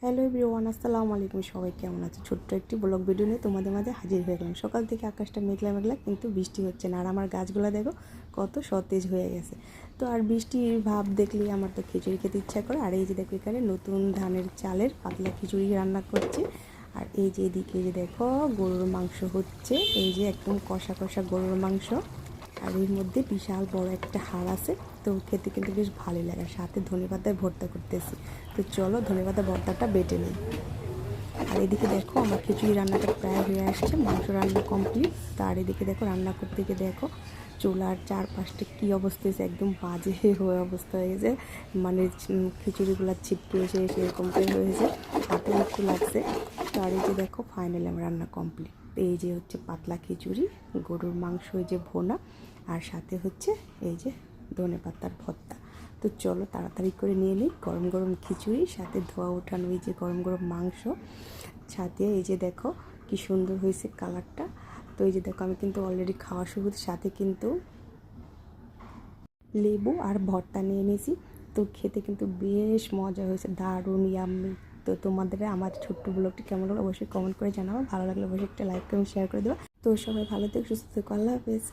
Hello everyone, আসসালামু আলাইকুম। সবাই কেমন আছে? ছোট্ট একটি ব্লগ ভিডিও নিয়ে তোমাদের মাঝে হাজির হয়ে গেলাম। সকাল থেকে আকাশটা মেঘলা মেঘলা, কিন্তু বৃষ্টি হচ্ছে না। আর আমার গাছগুলো দেখো কত সতেজ হয়ে গেছে। তো আর বৃষ্টির ভাব দেখলেই আমার তো খিচুড়ি খেতে ইচ্ছা করে। আর এই যে দেখো এখানে নতুন ধানের চালের পাতলা খিচুড়ি রান্না করছি। আর এই যে এদিকে যে দেখো গরুর মাংস হচ্ছে, এই যে একদম কষা কষা গরুর মাংস। আর এর মধ্যে বিশাল বড় একটা হাড় আছে, তো খেতে কিন্তু বেশ ভালোই লাগে। সাথে ধনেপাতায় ভর্তা করতেছি। তো চলো ধনেপাতা ভর্তাটা বেটে নিই। আর এদিকে দেখো আমার খিচুড়ি রান্নাটা প্রায় হয়ে আসছে, মাংস রান্না কমপ্লিট। তার এদিকে দেখো রান্না করতে গিয়ে দেখো চুলার চারপাশটা কী অবস্থা হয়েছে, একদম বাজে হয়ে অবস্থা হয়েছে। মানে খিচুড়িগুলো ছিটকে এসে এরকম হয়েছে, হাতেও একটু লাগছে। তো আর এই যে দেখো ফাইনালি আমার রান্না কমপ্লিট। এই যে হচ্ছে পাতলা খিচুড়ি, গরুর মাংস, এই যে ভোনা, আর সাথে হচ্ছে এই যে ধনেপাতার ভর্তা। তো চলো তাড়াতাড়ি করে নিয়ে নিই গরম গরম খিচুড়ি, সাথে ধোয়া ওঠানো এই যে গরম গরম মাংস, সাথে এই যে দেখো কি সুন্দর হয়েছে কালারটা। তো এই যে দেখো আমি কিন্তু অলরেডি খাওয়া শুরু, সাথে কিন্তু লেবু আর ভর্তা নিয়ে নিয়েছি। তো খেতে কিন্তু বেশ মজা হয়েছে, দারুণ ইয়াম্মি। তো তোমাদের আমার ছোট্ট ব্লগটি কেমন লাগলো অবশ্যই কমেন্ট করে জানাবো। ভালো লাগলে অবশ্যই একটা লাইক এবং শেয়ার করে দেবো। তো সবাই ভালো থেকো, সুস্থ থেকো, আল্লাহ হাফেজ।